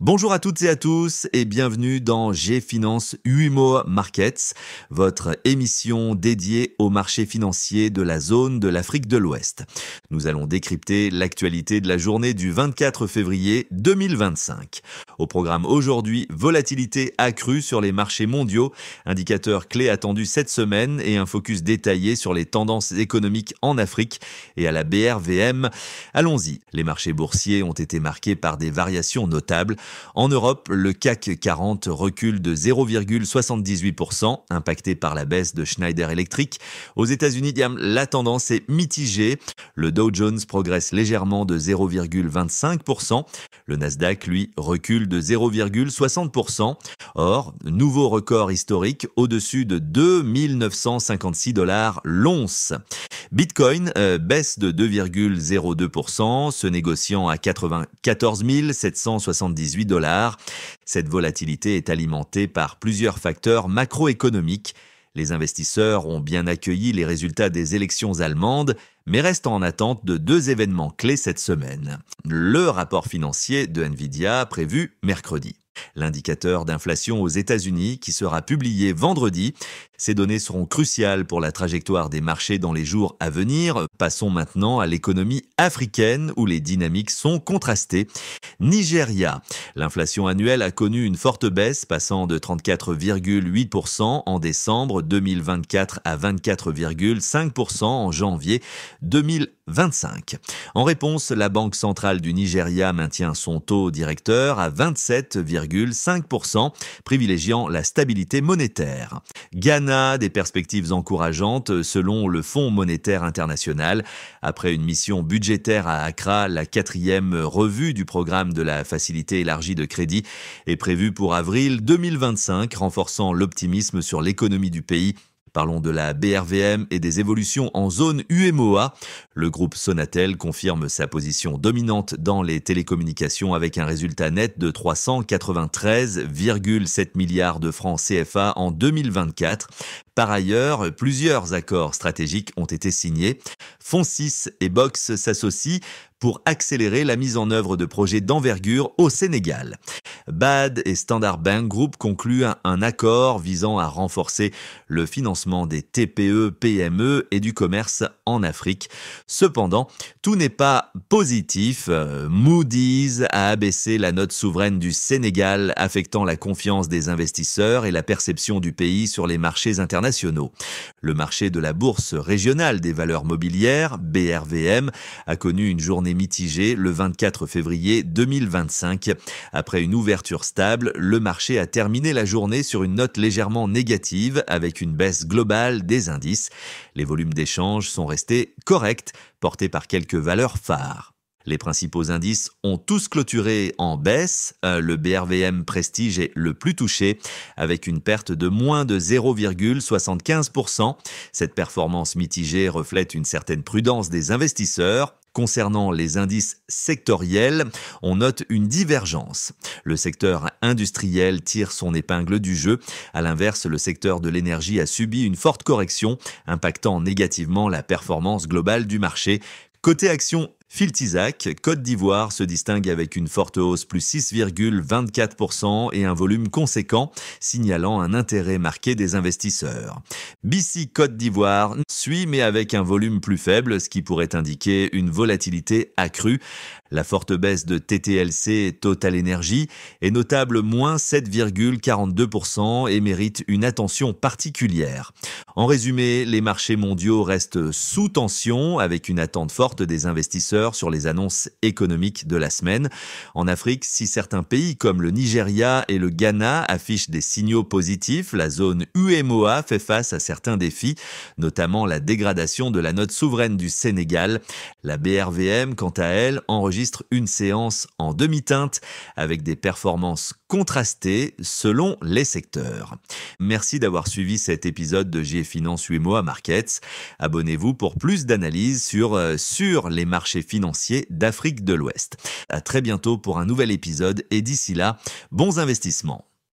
Bonjour à toutes et à tous et bienvenue dans G-Finance UMO Markets, votre émission dédiée au marché financier de la zone de l'Afrique de l'Ouest. Nous allons décrypter l'actualité de la journée du 24 février 2025. Au programme aujourd'hui, volatilité accrue sur les marchés mondiaux, indicateur clé attendu cette semaine et un focus détaillé sur les tendances économiques en Afrique et à la BRVM. Allons-y, les marchés boursiers ont été marqués par des variations notables. En Europe, le CAC 40 recule de 0,78%, impacté par la baisse de Schneider Electric. Aux États-Unis, la tendance est mitigée. Le Dow Jones progresse légèrement de 0,25%. Le Nasdaq, lui, recule de 0,60%. Or, nouveau record historique au-dessus de 2 956$ l'once. Bitcoin baisse de 2,02%, se négociant à 94 778$. Cette volatilité est alimentée par plusieurs facteurs macroéconomiques. Les investisseurs ont bien accueilli les résultats des élections allemandes, mais restent en attente de deux événements clés cette semaine. Le rapport financier de Nvidia prévu mercredi. L'indicateur d'inflation aux États-Unis qui sera publié vendredi. Ces données seront cruciales pour la trajectoire des marchés dans les jours à venir. Passons maintenant à l'économie africaine où les dynamiques sont contrastées. Nigeria. L'inflation annuelle a connu une forte baisse passant de 34,8% en décembre 2024 à 24,5% en janvier 2025. En réponse, la Banque centrale du Nigeria maintient son taux directeur à 27,5%, privilégiant la stabilité monétaire. Ghana, des perspectives encourageantes selon le Fonds monétaire international. Après une mission budgétaire à Accra, la 4e revue du programme de la facilité élargie de crédit est prévue pour avril 2025, renforçant l'optimisme sur l'économie du pays. Parlons de la BRVM et des évolutions en zone UMOA. Le groupe Sonatel confirme sa position dominante dans les télécommunications avec un résultat net de 393,7 milliards de francs CFA en 2024. Par ailleurs, plusieurs accords stratégiques ont été signés. Fonds6 et Box s'associent pour accélérer la mise en œuvre de projets d'envergure au Sénégal. BAD et Standard Bank Group concluent un accord visant à renforcer le financement des TPE, PME et du commerce en Afrique. Cependant, tout n'est pas positif. Moody's a abaissé la note souveraine du Sénégal, affectant la confiance des investisseurs et la perception du pays sur les marchés internationaux. Le marché de la bourse régionale des valeurs mobilières, BRVM, a connu une journée mitigée le 24 février 2025. Après une ouverture stable, le marché a terminé la journée sur une note légèrement négative avec une baisse globale des indices. Les volumes d'échange sont restés corrects, portés par quelques valeurs phares. Les principaux indices ont tous clôturé en baisse. Le BRVM Prestige est le plus touché, avec une perte de moins de 0,75%. Cette performance mitigée reflète une certaine prudence des investisseurs. Concernant les indices sectoriels, on note une divergence. Le secteur industriel tire son épingle du jeu. À l'inverse, le secteur de l'énergie a subi une forte correction, impactant négativement la performance globale du marché. Côté action, Filtizac, Côte d'Ivoire, se distingue avec une forte hausse plus 6,24% et un volume conséquent, signalant un intérêt marqué des investisseurs. BC Côte d'Ivoire suit mais avec un volume plus faible, ce qui pourrait indiquer une volatilité accrue. La forte baisse de TTLC Total Energy est notable moins 7,42% et mérite une attention particulière. En résumé, les marchés mondiaux restent sous tension avec une attente forte des investisseurs sur les annonces économiques de la semaine. En Afrique, si certains pays comme le Nigeria et le Ghana affichent des signaux positifs, la zone UMOA fait face à certains défis, notamment la dégradation de la note souveraine du Sénégal. La BRVM, quant à elle, enregistre une séance en demi-teinte avec des performances contrastées selon les secteurs. Merci d'avoir suivi cet épisode de G-Finance UMOA Markets. Abonnez-vous pour plus d'analyses sur les marchés financiers d'Afrique de l'Ouest. À très bientôt pour un nouvel épisode et d'ici là, bons investissements.